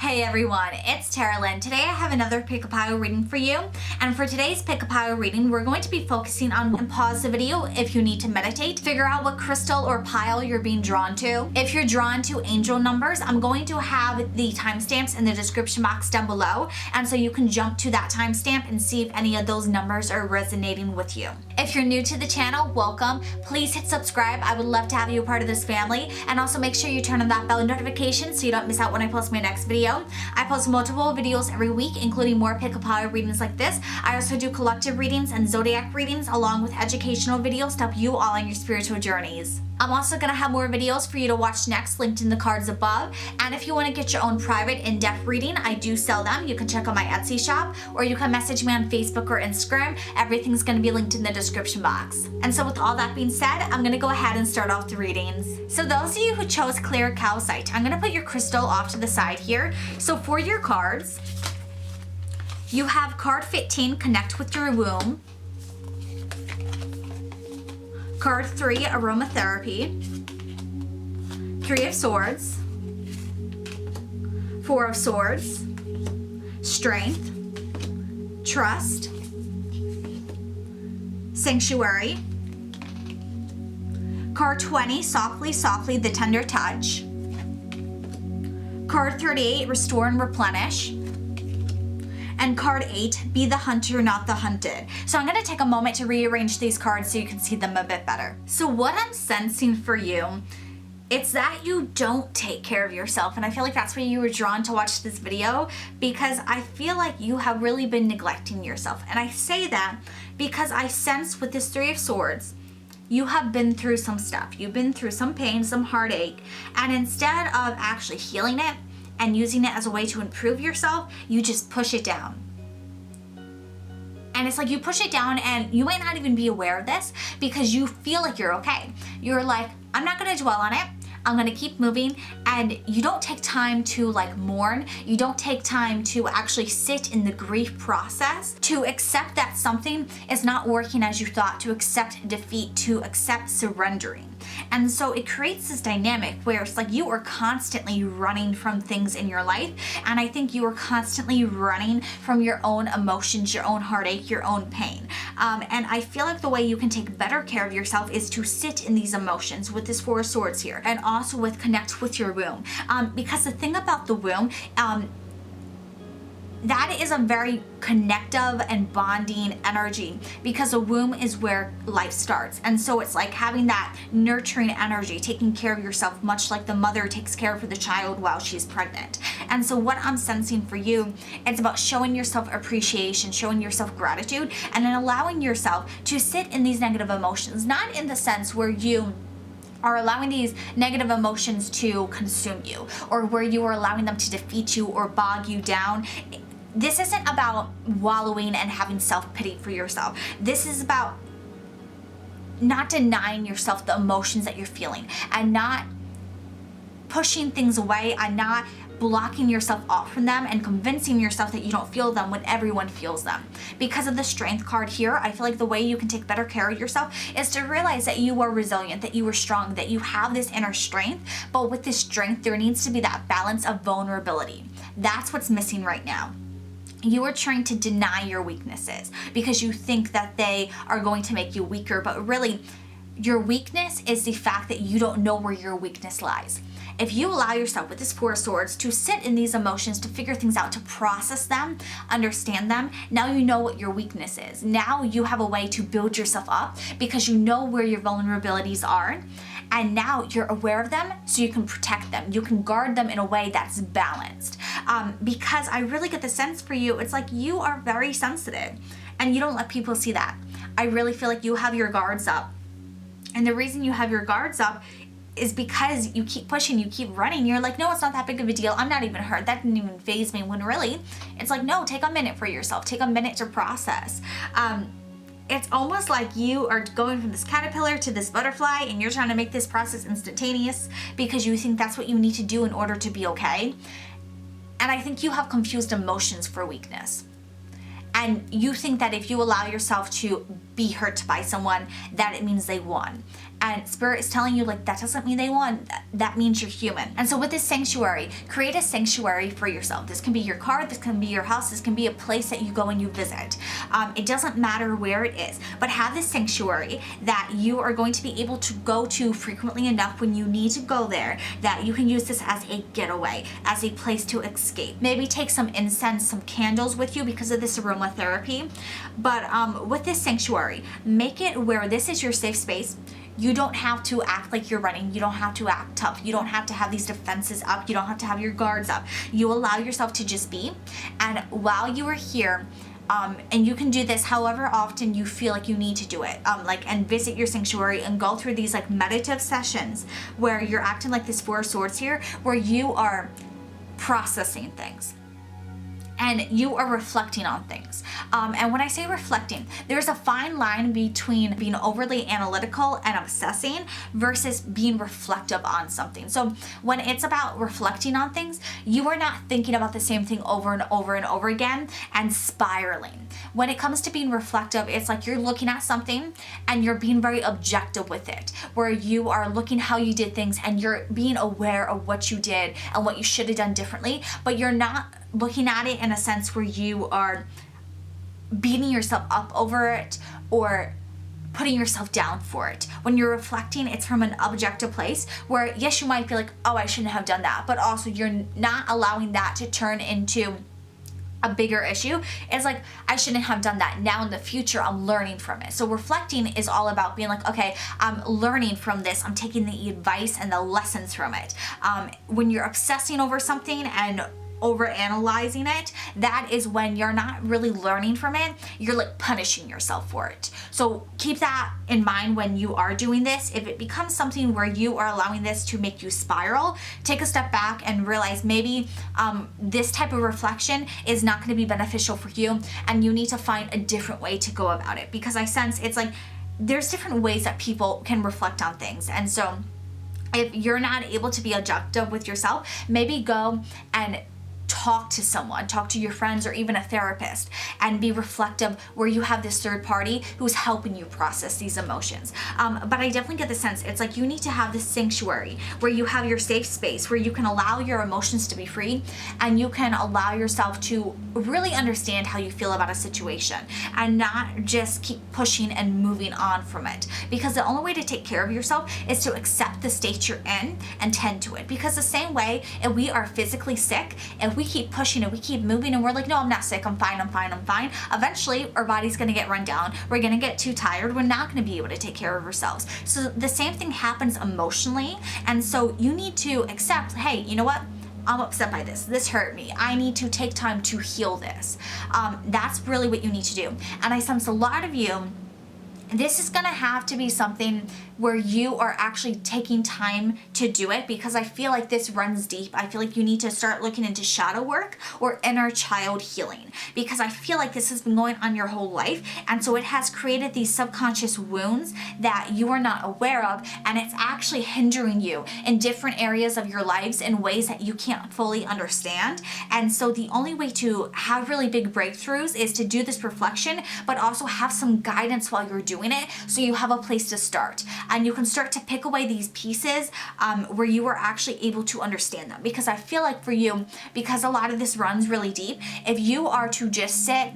Hey everyone, it's Carolyn. Today I have another pick-a-pile reading for you. And for today's pick-a-pile reading, we're going to be focusing on, pause the video if you need to meditate, figure out what crystal or pile you're being drawn to. If you're drawn to angel numbers, I'm going to have the timestamps in the description box down below. And so you can jump to that timestamp and see if any of those numbers are resonating with you. If you're new to the channel, welcome. Please hit subscribe. I would love to have you a part of this family. And also make sure you turn on that bell notification so you don't miss out when I post my next video. I post multiple videos every week, including more pick-a-pile readings like this. I also do collective readings and zodiac readings along with educational videos to help you all on your spiritual journeys. I'm also going to have more videos for you to watch next, linked in the cards above. And if you want to get your own private in-depth reading, I do sell them. You can check out my Etsy shop, or you can message me on Facebook or Instagram. Everything's going to be linked in the description box. And so with all that being said, I'm going to go ahead and start off the readings. So those of you who chose clear calcite, I'm going to put your crystal off to the side here. So for your cards, you have card 15, connect with your womb. Card 3, aromatherapy. 3 of swords. 4 of swords. Strength. Trust. Sanctuary. Card 20, softly, softly, the tender touch. Card 38, restore and replenish. And card 8, be the hunter, not the hunted. So I'm going to take a moment to rearrange these cards so you can see them a bit better. So what I'm sensing for you, it's that you don't take care of yourself. And I feel like that's why you were drawn to watch this video, because I feel like you have really been neglecting yourself. And I say that because I sense with this 3 of swords, you have been through some stuff. You've been through some pain, some heartache. And instead of actually healing it, and using it as a way to improve yourself, you just push it down. And it's like you push it down and you might not even be aware of this because you feel like you're okay. You're like, I'm not gonna dwell on it. I'm gonna keep moving. And you don't take time to like mourn. You don't take time to actually sit in the grief process, to accept that something is not working as you thought, to accept defeat, to accept surrendering. And so it creates this dynamic where it's like you are constantly running from things in your life. And I think you are constantly running from your own emotions, your own heartache, your own pain. And I feel like the way you can take better care of yourself is to sit in these emotions with this 4 of swords here, and also with connect with your womb. Because the thing about the womb, that is a very connective and bonding energy, because the womb is where life starts. And so it's like having that nurturing energy, taking care of yourself, much like the mother takes care of the child while she's pregnant. And so what I'm sensing for you, it's about showing yourself appreciation, showing yourself gratitude, and then allowing yourself to sit in these negative emotions, not in the sense where you are allowing these negative emotions to consume you, or where you are allowing them to defeat you or bog you down. This isn't about wallowing and having self-pity for yourself. This is about not denying yourself the emotions that you're feeling, and not pushing things away, and not blocking yourself off from them and convincing yourself that you don't feel them when everyone feels them. Because of the strength card here, I feel like the way you can take better care of yourself is to realize that you are resilient, that you are strong, that you have this inner strength. But with this strength, there needs to be that balance of vulnerability. That's what's missing right now. You are trying to deny your weaknesses because you think that they are going to make you weaker, but really your weakness is the fact that you don't know where your weakness lies. If you allow yourself with this 4 of swords to sit in these emotions, to figure things out, to process them, understand them, now you know what your weakness is. Now you have a way to build yourself up because you know where your vulnerabilities are. And now you're aware of them so you can protect them. You can guard them in a way that's balanced. Because I really get the sense for you, it's like you are very sensitive and you don't let people see that. I really feel like you have your guards up. And the reason you have your guards up is because you keep pushing, you keep running. You're like, no, it's not that big of a deal. I'm not even hurt. That didn't even faze me. When really, it's like, no, take a minute for yourself. Take a minute to process. It's almost like you are going from this caterpillar to this butterfly, and you're trying to make this process instantaneous because you think that's what you need to do in order to be okay. And I think you have confused emotions for weakness. And you think that if you allow yourself to be hurt by someone, that it means they won. and Spirit is telling you like that doesn't mean they won. That means you're human. And so with this sanctuary, create a sanctuary for yourself. This can be your car, this can be your house, this can be a place that you go and you visit. It doesn't matter where it is, but have this sanctuary that you are going to be able to go to frequently enough when you need to go there, that you can use this as a getaway, as a place to escape. Maybe take some incense, some candles with you because of this aromatherapy. But with this sanctuary, make it where this is your safe space. You don't have to act like you're running. You don't have to act tough. You don't have to have these defenses up. You don't have to have your guards up. You allow yourself to just be. And while you are here, and you can do this however often you feel like you need to do it, and visit your sanctuary and go through these like meditative sessions where you're acting like this Four of Swords here, where you are processing things and you are reflecting on things. And when I say reflecting, there's a fine line between being overly analytical and obsessing versus being reflective on something. So when it's about reflecting on things, you are not thinking about the same thing over and over and over again and spiraling. When it comes to being reflective, it's like you're looking at something and you're being very objective with it, where you are looking how you did things and you're being aware of what you did and what you should have done differently, but you're not looking at it in a sense where you are beating yourself up over it or putting yourself down for it. When you're reflecting, it's from an objective place where, yes, you might be like, oh, I shouldn't have done that, but also you're not allowing that to turn into a bigger issue. It's like, I shouldn't have done that. Now in the future, I'm learning from it. So reflecting is all about being like, okay, I'm learning from this. I'm taking the advice and the lessons from it. When you're obsessing over something and over analyzing it, that is when you're not really learning from it. You're like punishing yourself for it. So keep that in mind when you are doing this. If it becomes something where you are allowing this to make you spiral, take a step back and realize maybe this type of reflection is not going to be beneficial for you, and you need to find a different way to go about it, because I sense it's like there's different ways that people can reflect on things. And so if you're not able to be objective with yourself, maybe go and talk to someone, talk to your friends or even a therapist, and be reflective where you have this third party who's helping you process these emotions. But I definitely get the sense it's like you need to have this sanctuary where you have your safe space, where you can allow your emotions to be free and you can allow yourself to really understand how you feel about a situation and not just keep pushing and moving on from it. Because the only way to take care of yourself is to accept the state you're in and tend to it. Because the same way, if we are physically sick, if we keep pushing and we keep moving and we're like, no, I'm not sick, I'm fine, I'm fine, I'm fine. Eventually, our body's gonna get run down. We're gonna get too tired. We're not gonna be able to take care of ourselves. So the same thing happens emotionally. And so you need to accept, hey, you know what? I'm upset by this. This hurt me. I need to take time to heal this. That's really what you need to do. And I sense a lot of you, this is gonna have to be something where you are actually taking time to do it, because I feel like this runs deep. I feel like you need to start looking into shadow work or inner child healing, because I feel like this has been going on your whole life, and so it has created these subconscious wounds that you are not aware of, and it's actually hindering you in different areas of your lives in ways that you can't fully understand. And so the only way to have really big breakthroughs is to do this reflection, but also have some guidance while you're doing it, so you have a place to start. And you can start to pick away these pieces where you are actually able to understand them. Because I feel like for you, because a lot of this runs really deep, if you are to just sit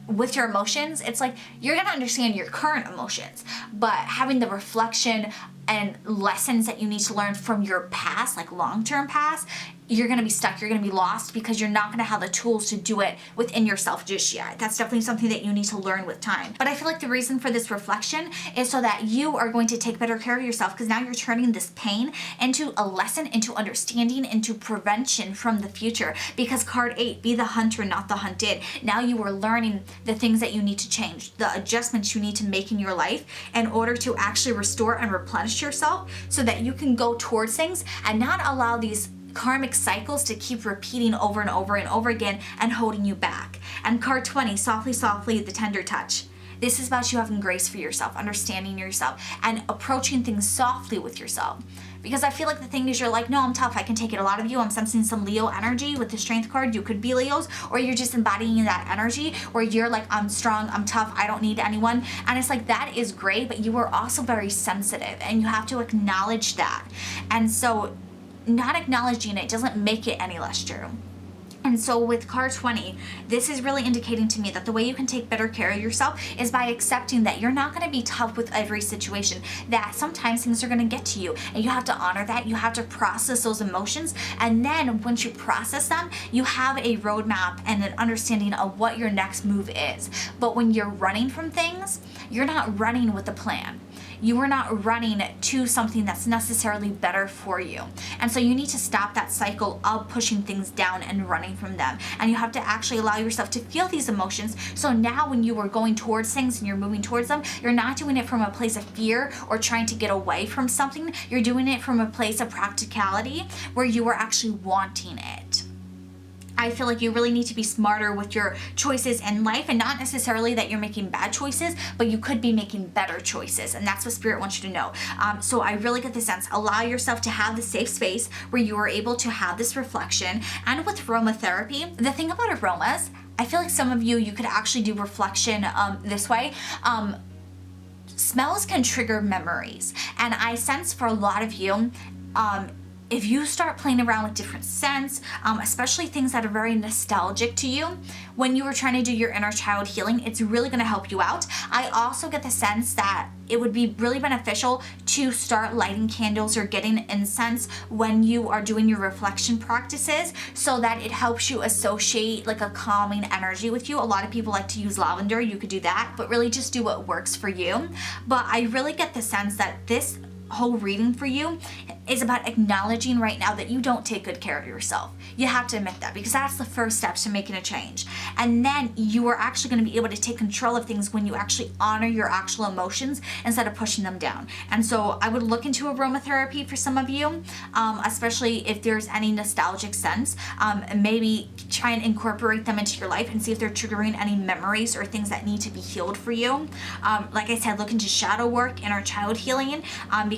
with your emotions, it's like you're gonna understand your current emotions, but having the reflection and lessons that you need to learn from your past, like long-term past, you're gonna be stuck, you're gonna be lost, because you're not gonna have the tools to do it within yourself just yet. That's definitely something that you need to learn with time. But I feel like the reason for this reflection is so that you are going to take better care of yourself, because now you're turning this pain into a lesson, into understanding, into prevention from the future. Because card 8, be the hunter, not the hunted. Now you are learning the things that you need to change, the adjustments you need to make in your life in order to actually restore and replenish yourself, so that you can go towards things and not allow these karmic cycles to keep repeating over and over and over again and holding you back. And card 20, softly, softly, the tender touch. This is about you having grace for yourself, understanding yourself, and approaching things softly with yourself. Because I feel like the thing is, you're like, no, I'm tough, I can take it. A lot of you, I'm sensing some Leo energy with the Strength card. You could be Leos, or you're just embodying that energy where you're like, I'm strong, I'm tough, I don't need anyone. And it's like, that is great, but you are also very sensitive, and you have to acknowledge that. And so not acknowledging it doesn't make it any less true. And so with card 20, this is really indicating to me that the way you can take better care of yourself is by accepting that you're not going to be tough with every situation, that sometimes things are going to get to you, and you have to honor that. You have to process those emotions, and then once you process them, you have a roadmap and an understanding of what your next move is. But when you're running from things, you're not running with a plan. You are not running to something that's necessarily better for you. And so you need to stop that cycle of pushing things down and running from them. And you have to actually allow yourself to feel these emotions. So now when you are going towards things and you're moving towards them, you're not doing it from a place of fear or trying to get away from something. You're doing it from a place of practicality where you are actually wanting it. I feel like you really need to be smarter with your choices in life, and not necessarily that you're making bad choices, but you could be making better choices, and that's what Spirit wants you to know. So I really get the sense, allow yourself to have the safe space where you are able to have this reflection. And with aromatherapy, the thing about aromas, I feel like some of you could actually do reflection this way. Smells can trigger memories, and I sense for a lot of you, if you start playing around with different scents, especially things that are very nostalgic to you, when you were trying to do your inner child healing, it's really going to help you out. I also get the sense that it would be really beneficial to start lighting candles or getting incense when you are doing your reflection practices, so that it helps you associate like a calming energy with you. A lot of people like to use lavender. You could do that, but really just do what works for you. But I really get the sense that this whole reading for you is about acknowledging right now that you don't take good care of yourself. You have to admit that, because that's the first step to making a change. And then you are actually going to be able to take control of things when you actually honor your actual emotions instead of pushing them down. And so I would look into aromatherapy for some of you, especially if there's any nostalgic scents. Maybe try and incorporate them into your life and see if they're triggering any memories or things that need to be healed for you. Like I said, look into shadow work, inner child healing,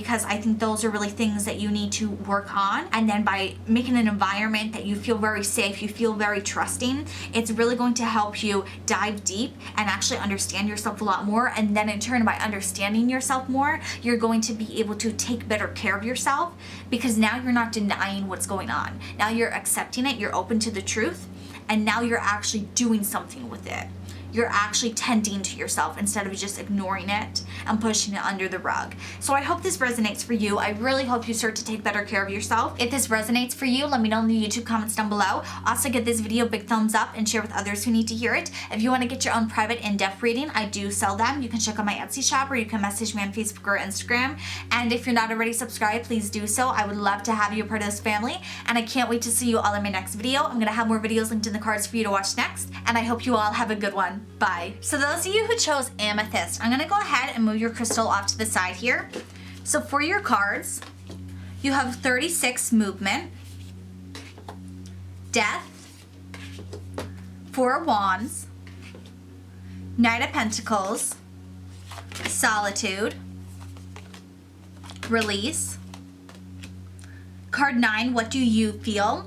because I think those are really things that you need to work on. And then by making an environment that you feel very safe, you feel very trusting, it's really going to help you dive deep and actually understand yourself a lot more. And then in turn, by understanding yourself more, you're going to be able to take better care of yourself, because now you're not denying what's going on. Now you're accepting it, you're open to the truth, and now you're actually doing something with it. You're actually tending to yourself instead of just ignoring it and pushing it under the rug. So I hope this resonates for you. I really hope you start to take better care of yourself. If this resonates for you, let me know in the YouTube comments down below. Also give this video a big thumbs up and share with others who need to hear it. If you want to get your own private in-depth reading, I do sell them. You can check out my Etsy shop, or you can message me on Facebook or Instagram. And if you're not already subscribed, please do so. I would love to have you a part of this family, and I can't wait to see you all in my next video. I'm going to have more videos linked in the cards for you to watch next, and I hope you all have a good one. Bye. So those of you who chose Amethyst, I'm going to go ahead and move your crystal off to the side here. So for your cards, you have 36 movement, Death, 4 of Wands, Knight of Pentacles, Solitude, Release, card 9, What Do You Feel?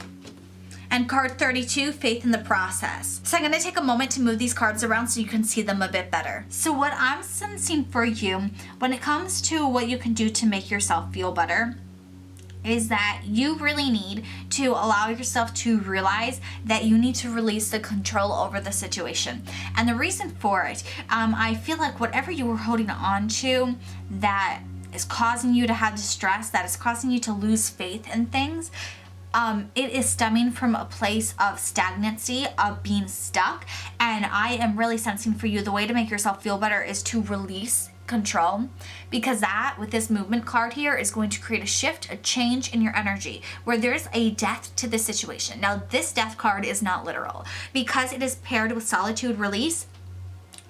And card 32, Faith in the Process. So I'm going to take a moment to move these cards around so you can see them a bit better. So what I'm sensing for you when it comes to what you can do to make yourself feel better is that you really need to allow yourself to realize that you need to release the control over the situation. And the reason for it, I feel like whatever you were holding on to that is causing you to have distress, that is causing you to lose faith in things, it is stemming from a place of stagnancy, of being stuck. And I am really sensing for you, the way to make yourself feel better is to release control, because that, with this movement card here, is going to create a shift, a change in your energy, where there's a death to the situation. Now, this death card is not literal, because it is paired with Solitude, Release,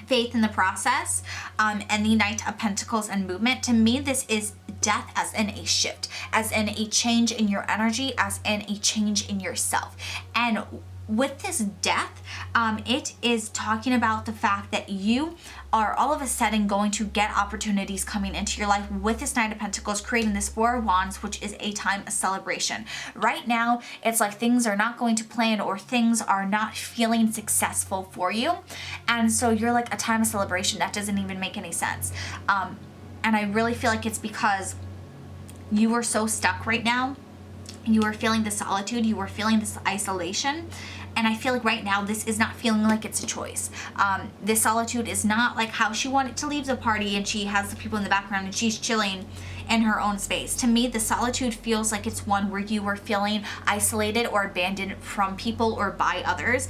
Faith in the Process, and the Knight of Pentacles and movement. To me, this is death as in a shift, as in a change in your energy, as in a change in yourself. And with this death, it is talking about the fact that you are all of a sudden going to get opportunities coming into your life with this Knight of Pentacles, creating this Four of Wands, which is a time of celebration. Right now, it's like things are not going to plan, or things are not feeling successful for you. And so you're like, a time of celebration? That doesn't even make any sense. And I really feel like it's because you are so stuck right now. You are feeling the solitude, you are feeling this isolation, and I feel like right now this is not feeling like it's a choice. This solitude is not like how she wanted to leave the party and she has the people in the background and she's chilling in her own space. To me, the solitude feels like it's one where you are feeling isolated or abandoned from people or by others,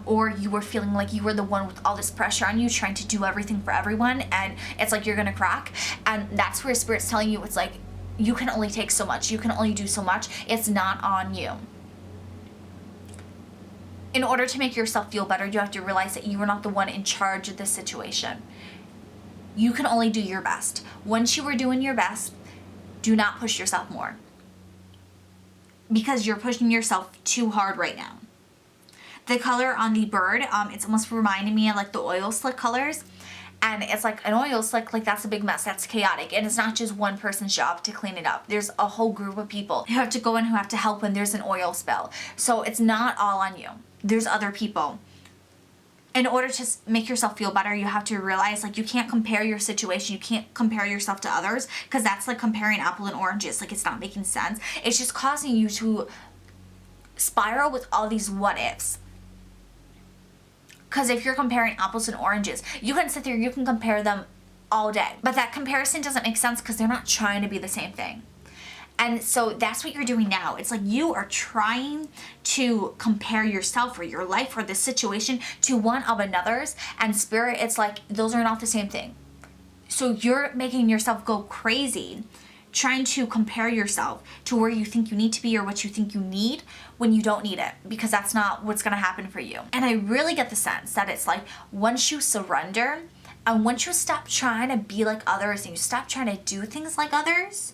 or you were feeling like you were the one with all this pressure on you, trying to do everything for everyone, and it's like you're gonna crack. And that's where Spirit's telling you, it's like, you can only take so much. You can only do so much. It's not on you. In order to make yourself feel better, you have to realize that you are not the one in charge of this situation. You can only do your best. Once you are doing your best, do not push yourself more, because you're pushing yourself too hard right now. The color on the bird, it's almost reminding me of like the oil slick colors. And it's like an oil slick, like that's a big mess, that's chaotic. And it's not just one person's job to clean it up. There's a whole group of people who have to go in, who have to help when there's an oil spill. So it's not all on you. There's other people. In order to make yourself feel better, you have to realize, like, you can't compare your situation. You can't compare yourself to others, because that's like comparing apple and oranges. Like, it's not making sense. It's just causing you to spiral with all these what ifs. Because if you're comparing apples and oranges, you can sit there, you can compare them all day. But that comparison doesn't make sense because they're not trying to be the same thing. And so that's what you're doing now. It's like you are trying to compare yourself or your life or this situation to one of another's. And Spirit, it's like, those are not the same thing. So you're making yourself go crazy trying to compare yourself to where you think you need to be or what you think you need when you don't need it, because that's not what's going to happen for you. And I really get the sense that it's like, once you surrender and once you stop trying to be like others and you stop trying to do things like others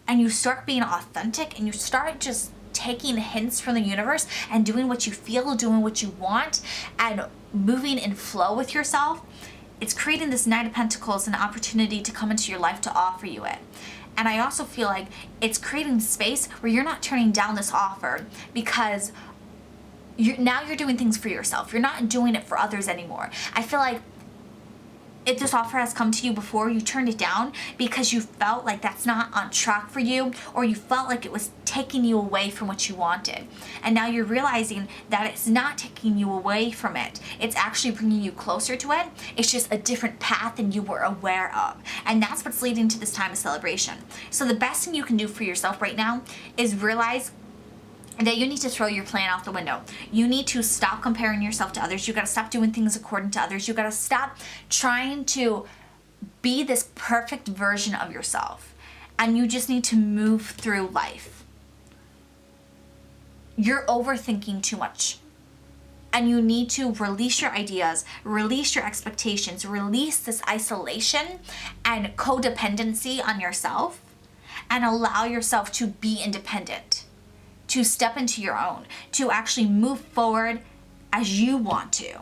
and you start being authentic and you start just taking hints from the universe and doing what you feel, doing what you want, and moving in flow with yourself, it's creating this Knight of Pentacles, an opportunity to come into your life to offer you it. And I also feel like it's creating space where you're not turning down this offer, because now you're doing things for yourself. You're not doing it for others anymore. I feel like if this offer has come to you before, you turned it down because you felt like that's not on track for you, or you felt like it was taking you away from what you wanted. And now you're realizing that it's not taking you away from it. It's actually bringing you closer to it. It's just a different path than you were aware of. And that's what's leading to this time of celebration. So the best thing you can do for yourself right now is realize that you need to throw your plan out the window. You need to stop comparing yourself to others. You gotta stop doing things according to others. You gotta stop trying to be this perfect version of yourself. And you just need to move through life. You're overthinking too much. And you need to release your ideas, release your expectations, release this isolation and codependency on yourself, and allow yourself to be independent, to step into your own, to actually move forward as you want to.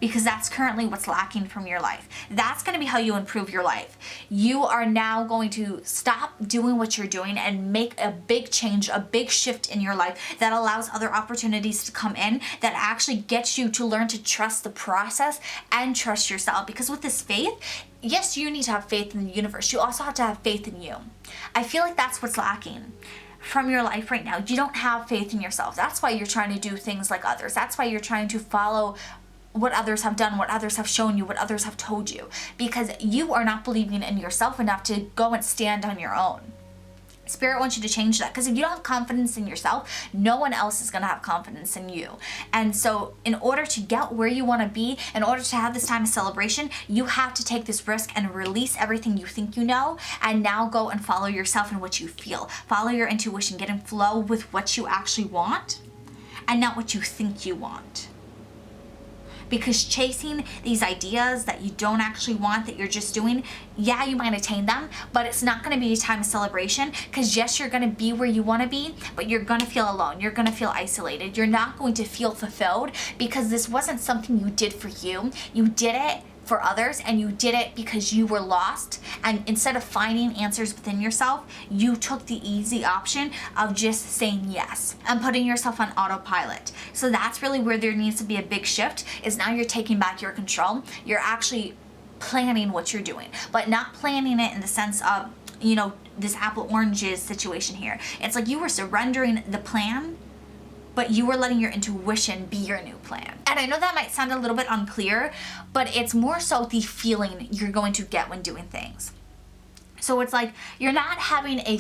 Because that's currently what's lacking from your life. That's going to be how you improve your life. You are now going to stop doing what you're doing and make a big change, a big shift in your life that allows other opportunities to come in, that actually gets you to learn to trust the process and trust yourself. Because with this faith, yes, you need to have faith in the universe. You also have to have faith in you. I feel like that's what's lacking from your life right now. You don't have faith in yourself. That's why you're trying to do things like others. That's why you're trying to follow what others have done, what others have shown you, what others have told you, because you are not believing in yourself enough to go and stand on your own. Spirit wants you to change that, because if you don't have confidence in yourself, no one else is going to have confidence in you. And so in order to get where you want to be, in order to have this time of celebration, you have to take this risk and release everything you think you know, and now go and follow yourself and what you feel. Follow your intuition, get in flow with what you actually want and not what you think you want. because chasing these ideas that you don't actually want, that you're just doing, yeah, you might attain them, but it's not going to be a time of celebration, because yes, you're going to be where you want to be, but you're going to feel alone. You're going to feel isolated. You're not going to feel fulfilled, because this wasn't something you did for you. You did it for others, and you did it because you were lost, and instead of finding answers within yourself, you took the easy option of just saying yes and putting yourself on autopilot. So that's really where there needs to be a big shift, is now you're taking back your control. You're actually planning what you're doing, but not planning it in the sense of, you know, this apple oranges situation here. It's like you were surrendering the plan, but you were letting your intuition be your new plan. And I know that might sound a little bit unclear, but it's more so the feeling you're going to get when doing things. So it's like you're not having a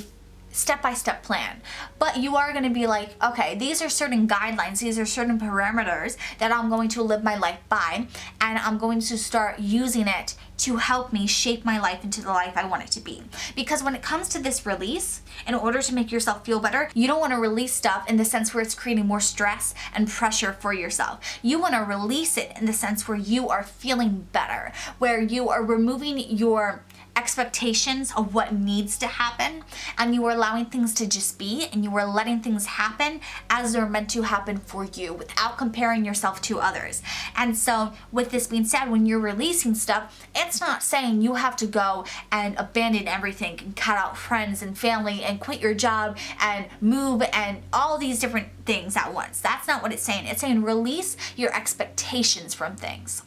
step-by-step plan, but you are going to be like, okay, these are certain guidelines, these are certain parameters that I'm going to live my life by, and I'm going to start using it to help me shape my life into the life I want it to be. Because when it comes to this release, in order to make yourself feel better, you don't want to release stuff in the sense where it's creating more stress and pressure for yourself. You want to release it in the sense where you are feeling better, where you are removing your expectations of what needs to happen, and you are allowing things to just be, and you are letting things happen as they're meant to happen for you without comparing yourself to others. And so with this being said, when you're releasing stuff, it's not saying you have to go and abandon everything and cut out friends and family and quit your job and move and all these different things at once. That's not what it's saying. It's saying release your expectations from things.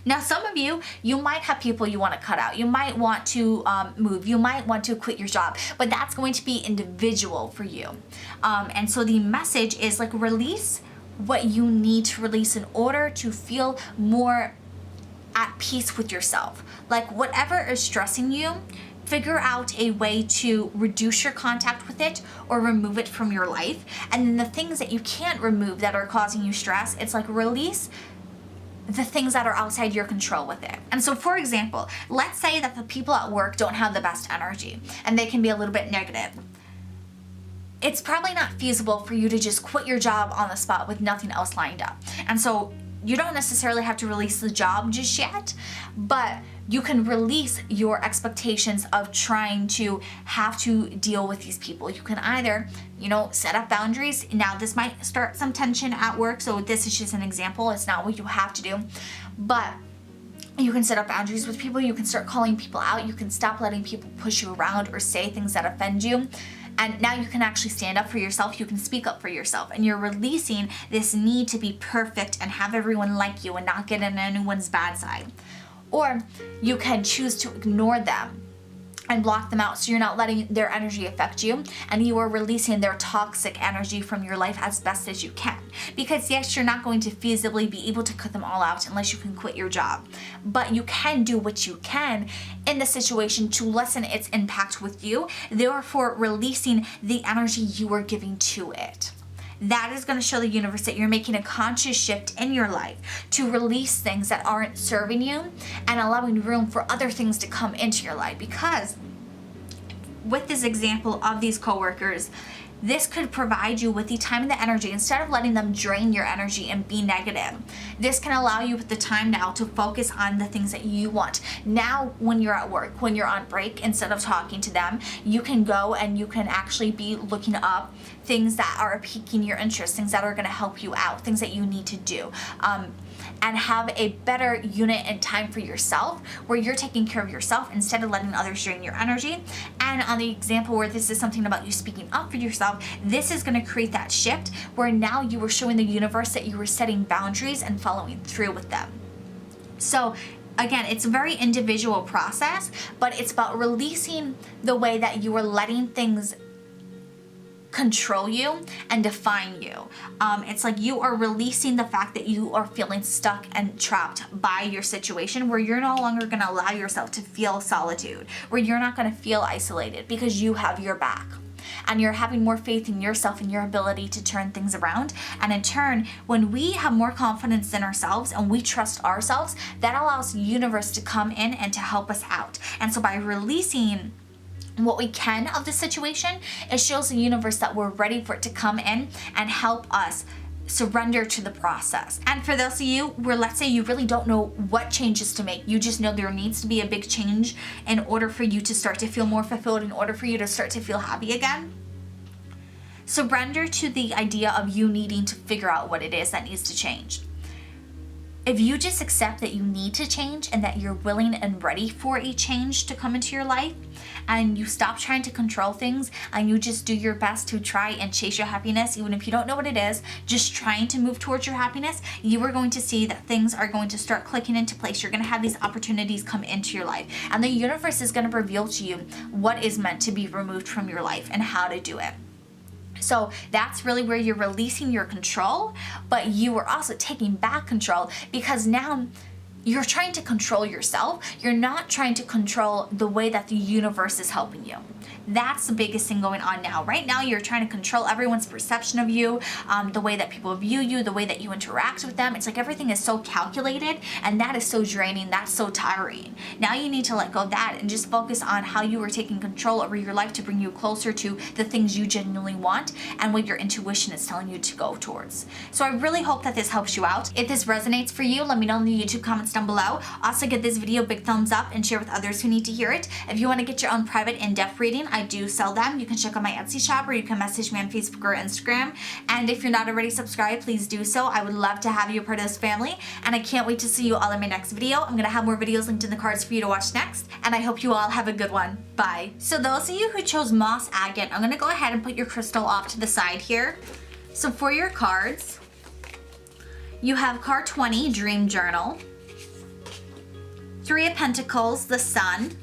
Now, some of you might have people you want to cut out. You might want to move. You might want to quit your job, but that's going to be individual for you. And so the message is like, release what you need to release in order to feel more at peace with yourself. Like whatever is stressing you, figure out a way to reduce your contact with it or remove it from your life. And then the things that you can't remove that are causing you stress, it's like release the things that are outside your control with it. And so for example, let's say that the people at work don't have the best energy and they can be a little bit negative. It's probably not feasible for you to just quit your job on the spot with nothing else lined up. And so you don't necessarily have to release the job just yet, but you can release your expectations of trying to have to deal with these people. You can either, set up boundaries. Now, this might start some tension at work, so this is just an example. It's not what you have to do, but you can set up boundaries with people. You can start calling people out. You can stop letting people push you around or say things that offend you. And now you can actually stand up for yourself. You can speak up for yourself, and you're releasing this need to be perfect and have everyone like you and not get in anyone's bad side. Or you can choose to ignore them and block them out, so you're not letting their energy affect you, and you are releasing their toxic energy from your life as best as you can. Because yes, you're not going to feasibly be able to cut them all out unless you can quit your job, but you can do what you can in the situation to lessen its impact with you, therefore releasing the energy you are giving to it. That is going to show the universe that you're making a conscious shift in your life to release things that aren't serving you and allowing room for other things to come into your life. Because with this example of these coworkers, this could provide you with the time and the energy. Instead of letting them drain your energy and be negative, this can allow you with the time now to focus on the things that you want. Now, when you're at work, when you're on break, instead of talking to them, you can go and you can actually be looking up things that are piquing your interest, things that are going to help you out, things that you need to do. And have a better unit and time for yourself where you're taking care of yourself instead of letting others drain your energy. And on the example where this is something about you speaking up for yourself, this is going to create that shift where now you are showing the universe that you were setting boundaries and following through with them. So again, it's a very individual process, but it's about releasing the way that you are letting things control you and define you. It's like you are releasing the fact that you are feeling stuck and trapped by your situation, where you're no longer going to allow yourself to feel solitude, where you're not going to feel isolated because you have your back. And you're having more faith in yourself and your ability to turn things around. And in turn, when we have more confidence in ourselves and we trust ourselves, that allows the universe to come in and to help us out. And so by releasing what we can of the situation, it shows the universe that we're ready for it to come in and help us surrender to the process. And for those of you where, let's say, you really don't know what changes to make, you just know there needs to be a big change in order for you to start to feel more fulfilled, in order for you to start to feel happy again. Surrender to the idea of you needing to figure out what it is that needs to change. If you just accept that you need to change and that you're willing and ready for a change to come into your life, and you stop trying to control things and you just do your best to try and chase your happiness, even if you don't know what it is, just trying to move towards your happiness, you are going to see that things are going to start clicking into place. You're going to have these opportunities come into your life, and the universe is going to reveal to you what is meant to be removed from your life and how to do it. So that's really where you're releasing your control, but you are also taking back control, because now you're trying to control yourself. You're not trying to control the way that the universe is helping you. That's the biggest thing going on now. Right now, you're trying to control everyone's perception of you, the way that people view you, the way that you interact with them. It's like everything is so calculated, and that is so draining. That's so tiring. Now you need to let go of that and just focus on how you are taking control over your life to bring you closer to the things you genuinely want and what your intuition is telling you to go towards. So I really hope that this helps you out. If this resonates for you, let me know in the YouTube comments down below. Also, give this video a big thumbs up and share with others who need to hear it. If you want to get your own private in-depth reading, I do sell them. You can check out my Etsy shop, or you can message me on Facebook or Instagram. And if you're not already subscribed, please do so. I would love to have you a part of this family, and I can't wait to see you all in my next video. I'm going to have more videos linked in the cards for you to watch next, and I hope you all have a good one. Bye. So those of you who chose Moss Agate, I'm going to go ahead and put your crystal off to the side here. So for your cards, you have card 20, Dream Journal, 3 of Pentacles, the Sun,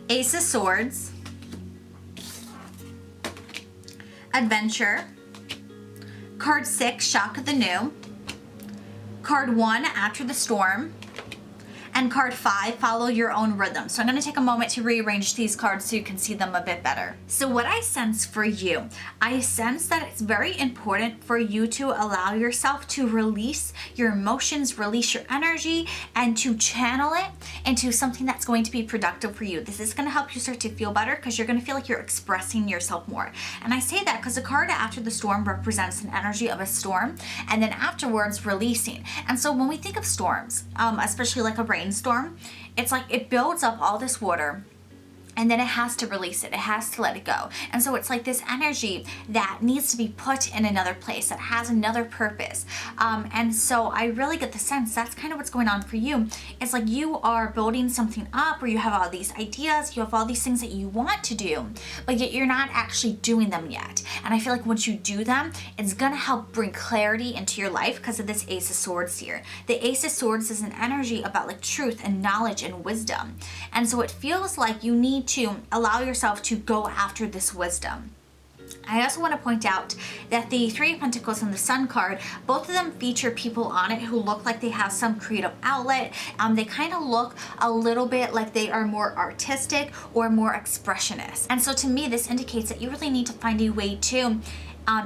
Ace of Swords, Adventure, card 6, Shock of the New, card 1, After the Storm, and card 5, Follow Your Own Rhythm. So I'm going to take a moment to rearrange these cards so you can see them a bit better. So what I sense for you, I sense that it's very important for you to allow yourself to release your emotions, release your energy, and to channel it into something that's going to be productive for you. This is going to help you start to feel better, because you're going to feel like you're expressing yourself more. And I say that because the card After the Storm represents an energy of a storm, and then afterwards releasing. And so when we think of storms, especially like a rainstorm, it's like it builds up all this water, and then it has to release it. It has to let it go. And so it's like this energy that needs to be put in another place, that has another purpose. And so I really get the sense that's kind of what's going on for you. It's like you are building something up where you have all these ideas, you have all these things that you want to do, but yet you're not actually doing them yet. And I feel like once you do them, it's gonna help bring clarity into your life because of this Ace of Swords here. The Ace of Swords is an energy about like truth and knowledge and wisdom. And so it feels like you need to allow yourself to go after this wisdom. I also want to point out that the 3 of Pentacles and the Sun card, both of them feature people on it who look like they have some creative outlet. They kind of look a little bit like they are more artistic or more expressionist. And so to me, this indicates that you really need to find a way to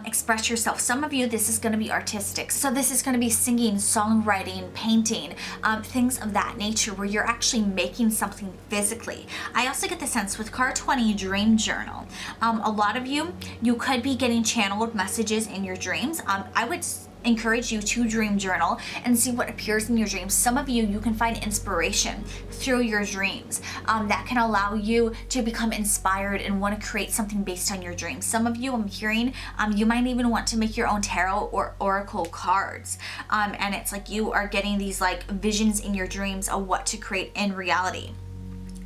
express yourself. Some of you, this is going to be artistic. So this is going to be singing, songwriting, painting, things of that nature where you're actually making something physically. I also get the sense with card 20, Dream Journal. A lot of you could be getting channeled messages in your dreams. I would encourage you to dream journal and see what appears in your dreams. Some of you can find inspiration through your dreams that can allow you to become inspired and want to create something based on your dreams. Some of you, I'm hearing, you might even want to make your own tarot or oracle cards. And it's like you are getting these like visions in your dreams of what to create in reality.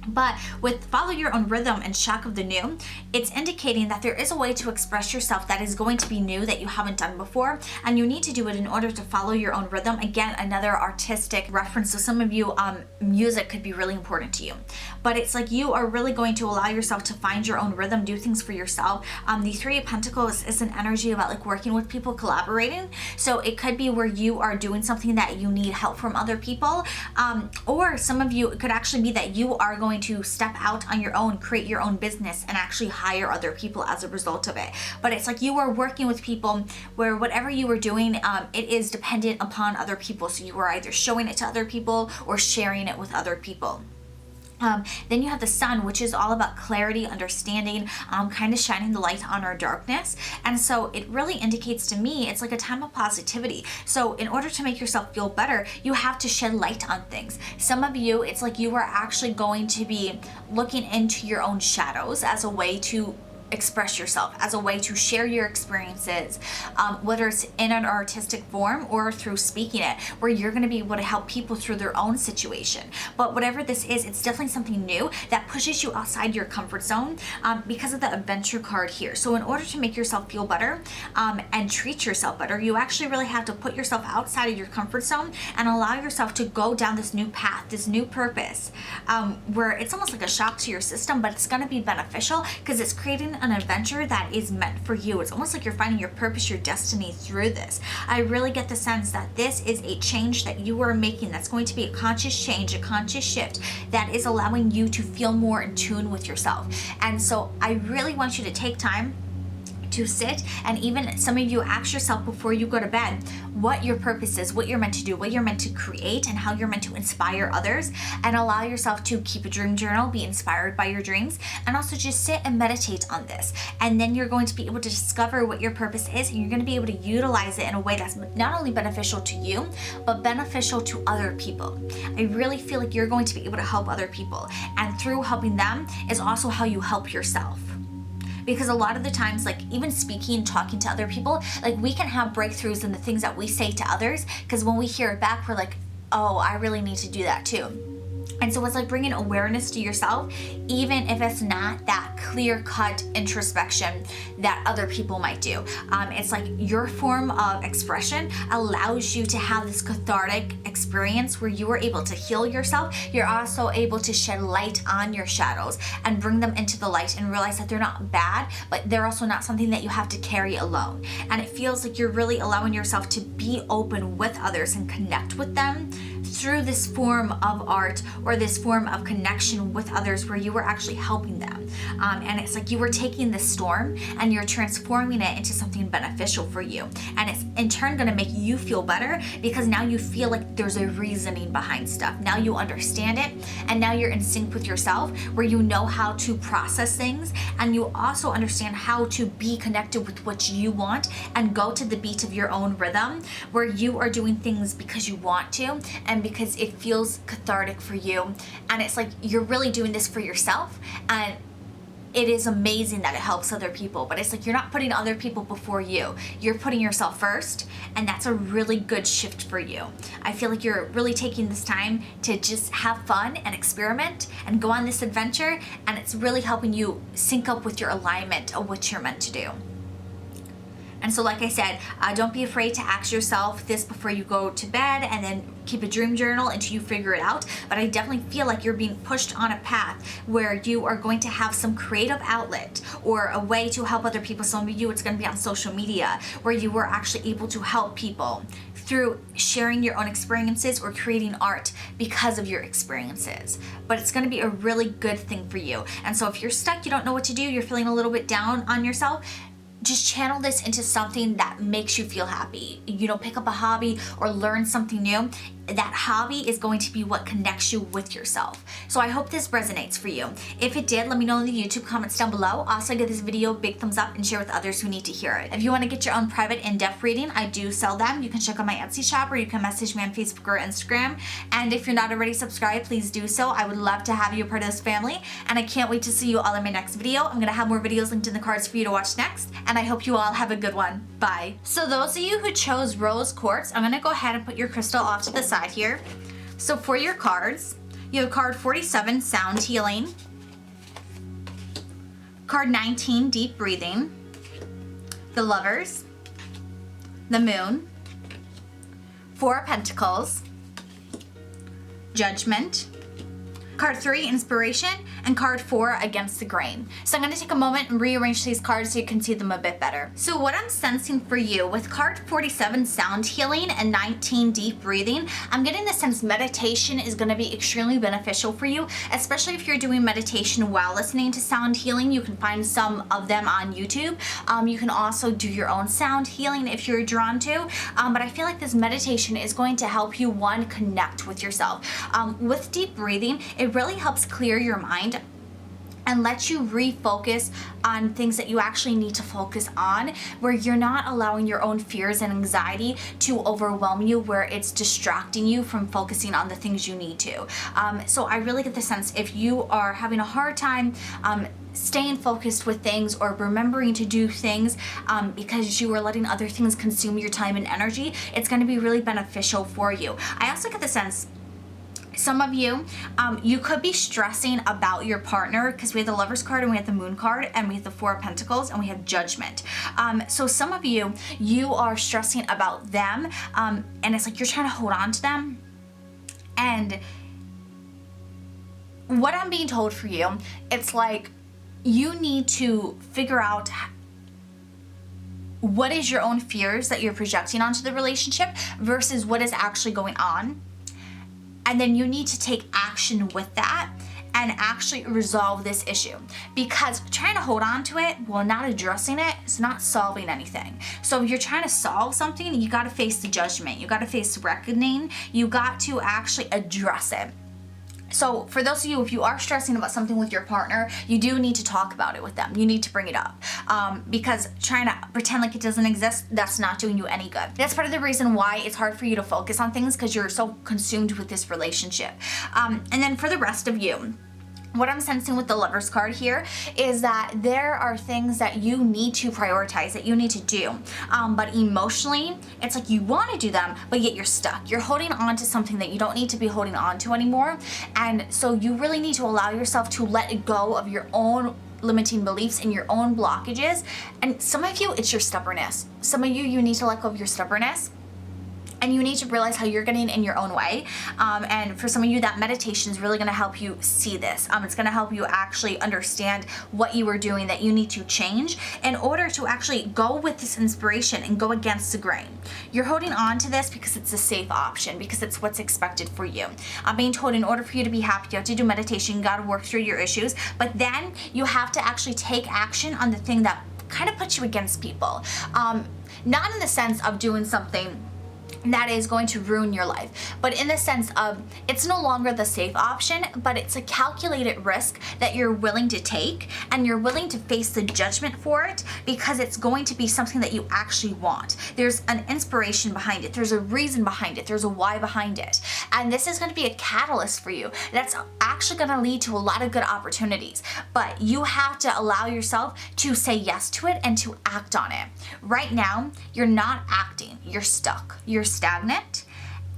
But with Follow Your Own Rhythm and Shock of the New, it's indicating that there is a way to express yourself that is going to be new, that you haven't done before, and you need to do it in order to follow your own rhythm. Again, another artistic reference. So some of you, music could be really important to you. But it's like you are really going to allow yourself to find your own rhythm, do things for yourself. The 3 of Pentacles is an energy about like working with people, collaborating. So it could be where you are doing something that you need help from other people. Or some of you, it could actually be that you are going to step out on your own, create your own business, and actually hire other people as a result of it. But it's like you are working with people where whatever you are doing, it is dependent upon other people. So you are either showing it to other people or sharing it with other people. Then you have the sun, which is all about clarity, understanding, kind of shining the light on our darkness. And so it really indicates to me, it's like a time of positivity. So in order to make yourself feel better, you have to shed light on things. Some of you, it's like you are actually going to be looking into your own shadows as a way to express yourself, as a way to share your experiences, whether it's in an artistic form or through speaking it, where you're going to be able to help people through their own situation. But whatever this is, it's definitely something new that pushes you outside your comfort zone, because of the adventure card here. So in order to make yourself feel better, and treat yourself better, you actually really have to put yourself outside of your comfort zone and allow yourself to go down this new path, this new purpose, where it's almost like a shock to your system, but it's going to be beneficial because it's creating an adventure that is meant for you. It's almost like you're finding your purpose, your destiny through this. I really get the sense that this is a change that you are making that's going to be a conscious change, a conscious shift that is allowing you to feel more in tune with yourself. And so I really want you to take time to sit, and even some of you ask yourself before you go to bed what your purpose is, what you're meant to do, what you're meant to create, and how you're meant to inspire others, and allow yourself to keep a dream journal, be inspired by your dreams, and also just sit and meditate on this. And then you're going to be able to discover what your purpose is, and you're going to be able to utilize it in a way that's not only beneficial to you, but beneficial to other people. I really feel like you're going to be able to help other people, and through helping them is also how you help yourself. Because a lot of the times, like even speaking, talking to other people, like we can have breakthroughs in the things that we say to others, because when we hear it back, we're like, oh, I really need to do that too. And so it's like bringing awareness to yourself, even if it's not that clear-cut introspection that other people might do. It's like your form of expression allows you to have this cathartic experience where you are able to heal yourself. You're also able to shed light on your shadows and bring them into the light and realize that they're not bad, but they're also not something that you have to carry alone. And it feels like you're really allowing yourself to be open with others and connect with them through this form of art or this form of connection with others where you were actually helping them. And it's like you were taking this storm and you're transforming it into something beneficial for you. And it's in turn gonna make you feel better because now you feel like there's a reasoning behind stuff. Now you understand it, and now you're in sync with yourself where you know how to process things, and you also understand how to be connected with what you want and go to the beat of your own rhythm where you are doing things because you want to and because it feels cathartic for you. And it's like you're really doing this for yourself, and it is amazing that it helps other people, but it's like you're not putting other people before you. You're putting yourself first, and that's a really good shift for you. I feel like you're really taking this time to just have fun and experiment and go on this adventure, and it's really helping you sync up with your alignment of what you're meant to do. And so like I said, don't be afraid to ask yourself this before you go to bed, and then keep a dream journal until you figure it out. But I definitely feel like you're being pushed on a path where you are going to have some creative outlet or a way to help other people. Some of you, it's going to be on social media where you are actually able to help people through sharing your own experiences or creating art because of your experiences. But it's going to be a really good thing for you. And so if you're stuck, you don't know what to do, you're feeling a little bit down on yourself, just channel this into something that makes you feel happy. You know, pick up a hobby or learn something new. That hobby is going to be what connects you with yourself. So I hope this resonates for you. If it did, let me know in the YouTube comments down below. Also give this video a big thumbs up and share with others who need to hear it. If you want to get your own private in-depth reading, I do sell them. You can check out my Etsy shop, or you can message me on Facebook or Instagram. And if you're not already subscribed, please do so. I would love to have you a part of this family, and I can't wait to see you all in my next video. I'm gonna have more videos linked in the cards for you to watch next, and I hope you all have a good one. Bye. So those of you who chose rose quartz, I'm gonna go ahead and put your crystal off to the side here. So for your cards, you have card 47, Sound Healing, card 19, Deep Breathing, the Lovers, the Moon, 4 of Pentacles, Judgment, card 3, Inspiration, and card 4, Against the Grain. So I'm going to take a moment and rearrange these cards so you can see them a bit better. So what I'm sensing for you with card 47, Sound Healing, and 19, Deep Breathing, I'm getting the sense meditation is going to be extremely beneficial for you, especially if you're doing meditation while listening to sound healing. You can find some of them on YouTube. You can also do your own sound healing if you're drawn to, but I feel like this meditation is going to help you, one, connect with yourself. With deep breathing, it really helps clear your mind and let you refocus on things that you actually need to focus on, where you're not allowing your own fears and anxiety to overwhelm you, where it's distracting you from focusing on the things you need to. So I really get the sense, if you are having a hard time staying focused with things or remembering to do things because you are letting other things consume your time and energy, it's going to be really beneficial for you. I also get the sense, some of you, you could be stressing about your partner, because we have the Lover's card and we have the Moon card and we have the Four of Pentacles and we have Judgment. So some of you, you are stressing about them, and it's like you're trying to hold on to them. And what I'm being told for you, it's like you need to figure out what is your own fears that you're projecting onto the relationship versus what is actually going on. And then you need to take action with that and actually resolve this issue, because trying to hold on to it while not addressing it is not solving anything. So if you're trying to solve something, you got to face the judgment, you got to face reckoning, you got to actually address it. So for those of you, if you are stressing about something with your partner, you do need to talk about it with them. You need to bring it up, because trying to pretend like it doesn't exist, that's not doing you any good. That's part of the reason why it's hard for you to focus on things, because you're so consumed with this relationship. And then for the rest of you, what I'm sensing with the Lover's card here is that there are things that you need to prioritize, that you need to do. But emotionally, it's like you want to do them, but yet you're stuck. You're holding on to something that you don't need to be holding on to anymore. And so you really need to allow yourself to let go of your own limiting beliefs and your own blockages. And some of you, it's your stubbornness. Some of you, you need to let go of your stubbornness. And you need to realize how you're getting in your own way. And for some of you, that meditation is really gonna help you see this. It's gonna help you actually understand what you are doing that you need to change in order to actually go with this inspiration and go against the grain. You're holding on to this because it's a safe option, because it's what's expected for you. I'm being told in order for you to be happy, you have to do meditation, you gotta work through your issues, but then you have to actually take action on the thing that kind of puts you against people. Not in the sense of doing something that is going to ruin your life, but in the sense of it's no longer the safe option, but it's a calculated risk that you're willing to take, and you're willing to face the judgment for it because it's going to be something that you actually want. There's an inspiration behind it, there's a reason behind it, there's a why behind it, and this is going to be a catalyst for you that's actually going to lead to a lot of good opportunities. But you have to allow yourself to say yes to it and to act on it. Right now, you're not acting, you're stuck, you're stagnant,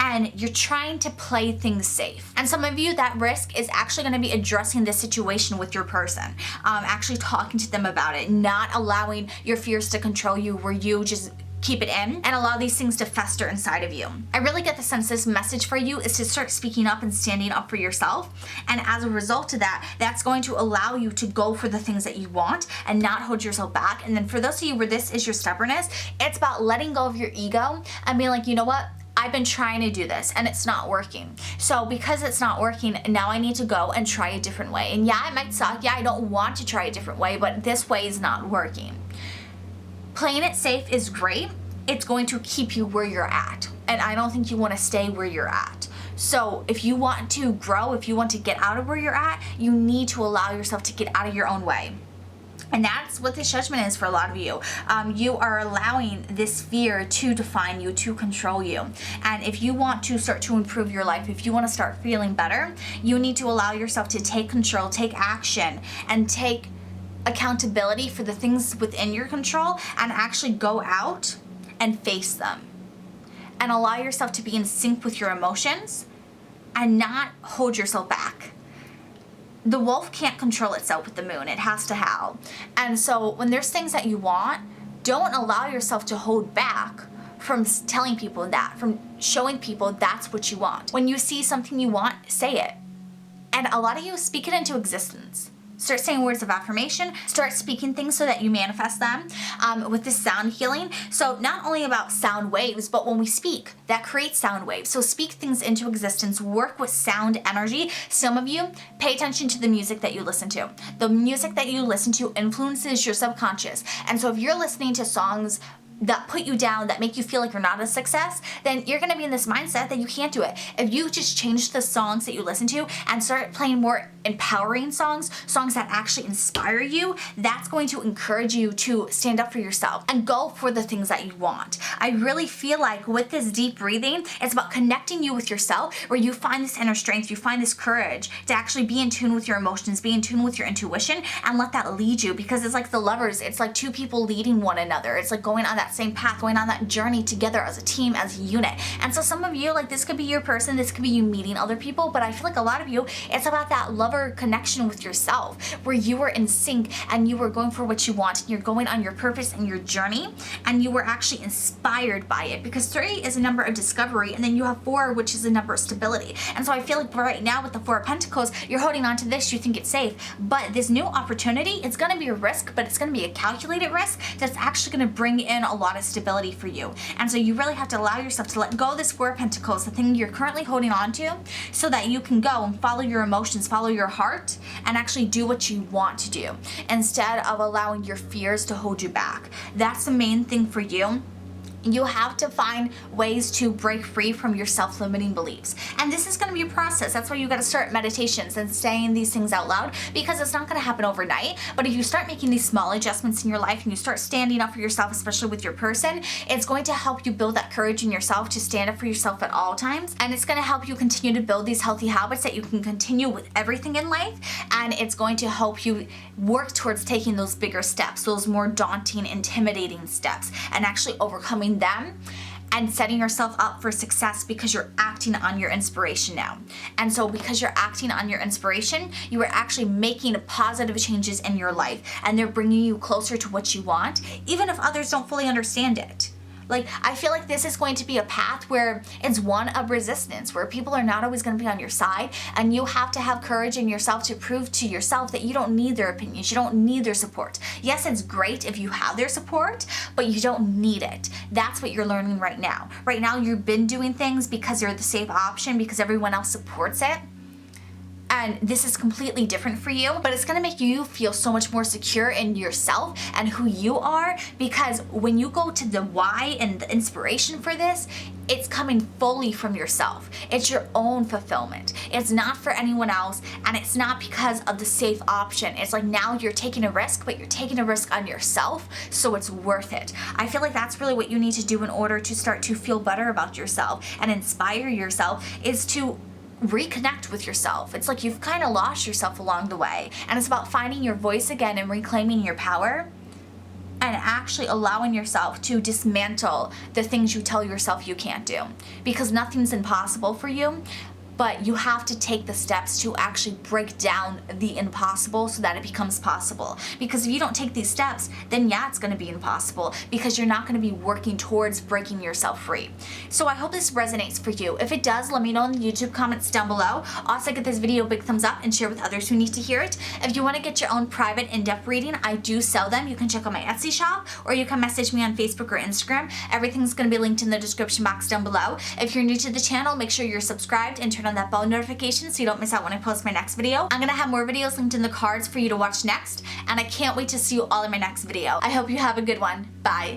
and you're trying to play things safe. And some of you, that risk is actually going to be addressing this situation with your person, actually talking to them about it, not allowing your fears to control you, where you just keep it in and allow these things to fester inside of you. I really get the sense this message for you is to start speaking up and standing up for yourself. And as a result of that, that's going to allow you to go for the things that you want and not hold yourself back. And then for those of you where this is your stubbornness, it's about letting go of your ego and being like, you know what? I've been trying to do this and it's not working. So because it's not working, now I need to go and try a different way. And yeah, it might suck. Yeah, I don't want to try a different way, but this way is not working. Playing it safe is great. It's going to keep you where you're at. And I don't think you want to stay where you're at. So if you want to grow, if you want to get out of where you're at, you need to allow yourself to get out of your own way. And that's what this judgment is for a lot of you. You are allowing this fear to define you, to control you. And if you want to start to improve your life, if you want to start feeling better, you need to allow yourself to take control, take action, and take accountability for the things within your control, and actually go out and face them. And allow yourself to be in sync with your emotions and not hold yourself back. The wolf can't control itself with the moon. It has to howl. And so when there's things that you want, don't allow yourself to hold back from telling people that, from showing people that's what you want. When you see something you want, say it. And a lot of you, speak it into existence. Start saying words of affirmation, start speaking things so that you manifest them with this sound healing. So not only about sound waves, but when we speak, that creates sound waves. So speak things into existence, work with sound energy. Some of you, pay attention to the music that you listen to. The music that you listen to influences your subconscious. And so if you're listening to songs that put you down, that make you feel like you're not a success, then you're gonna be in this mindset that you can't do it. If you just change the songs that you listen to and start playing more empowering songs, songs that actually inspire you, that's going to encourage you to stand up for yourself and go for the things that you want. I really feel like with this deep breathing, it's about connecting you with yourself, where you find this inner strength, you find this courage to actually be in tune with your emotions, be in tune with your intuition, and let that lead you, because it's like the lovers, it's like two people leading one another. It's like going on that same path, going on that journey together as a team, as a unit. And so some of you, like, this could be your person, this could be you meeting other people, but I feel like a lot of you, it's about that lover connection with yourself, where you were in sync and you were going for what you want, and you're going on your purpose and your journey, and you were actually inspired by it, because 3 is a number of discovery, and then you have 4, which is a number of stability. And so I feel like right now with the 4 of Pentacles, you're holding on to this, you think it's safe, but this new opportunity, it's going to be a risk, but it's going to be a calculated risk that's actually going to bring in a lot of stability for you. And so you really have to allow yourself to let go of this 4 of Pentacles, the thing you're currently holding on to, so that you can go and follow your emotions, follow your heart, and actually do what you want to do, instead of allowing your fears to hold you back. That's the main thing for you. You have to find ways to break free from your self-limiting beliefs. And this is going to be a process. That's why you got to start meditations and saying these things out loud, because it's not going to happen overnight. But if you start making these small adjustments in your life and you start standing up for yourself, especially with your person, it's going to help you build that courage in yourself to stand up for yourself at all times. And it's going to help you continue to build these healthy habits that you can continue with everything in life. And it's going to help you work towards taking those bigger steps, those more daunting, intimidating steps, and actually overcoming them and setting yourself up for success, because you're acting on your inspiration now. And so because you're acting on your inspiration, you are actually making positive changes in your life, and they're bringing you closer to what you want, even if others don't fully understand it. Like, I feel like this is going to be a path where it's one of resistance, where people are not always going to be on your side, and you have to have courage in yourself to prove to yourself that you don't need their opinions, you don't need their support. Yes, it's great if you have their support, but you don't need it. That's what you're learning right now. Right now, you've been doing things because you're the safe option, because everyone else supports it. And this is completely different for you, but it's gonna make you feel so much more secure in yourself and who you are, because when you go to the why and the inspiration for this, it's coming fully from yourself. It's your own fulfillment. It's not for anyone else, and it's not because of the safe option. It's like now you're taking a risk, but you're taking a risk on yourself, so it's worth it. I feel like that's really what you need to do in order to start to feel better about yourself and inspire yourself, is to reconnect with yourself. It's like you've kind of lost yourself along the way, and it's about finding your voice again and reclaiming your power, and actually allowing yourself to dismantle the things you tell yourself you can't do, because nothing's impossible for you. But you have to take the steps to actually break down the impossible so that it becomes possible. Because if you don't take these steps, then yeah, it's gonna be impossible, because you're not gonna be working towards breaking yourself free. So I hope this resonates for you. If it does, let me know in the YouTube comments down below. Also, give this video a big thumbs up and share with others who need to hear it. If you wanna get your own private in-depth reading, I do sell them. You can check out my Etsy shop, or you can message me on Facebook or Instagram. Everything's gonna be linked in the description box down below. If you're new to the channel, make sure you're subscribed and turn on that bell notification so you don't miss out when I post my next video. I'm gonna have more videos linked in the cards for you to watch next, and I can't wait to see you all in my next video. I hope you have a good one. Bye.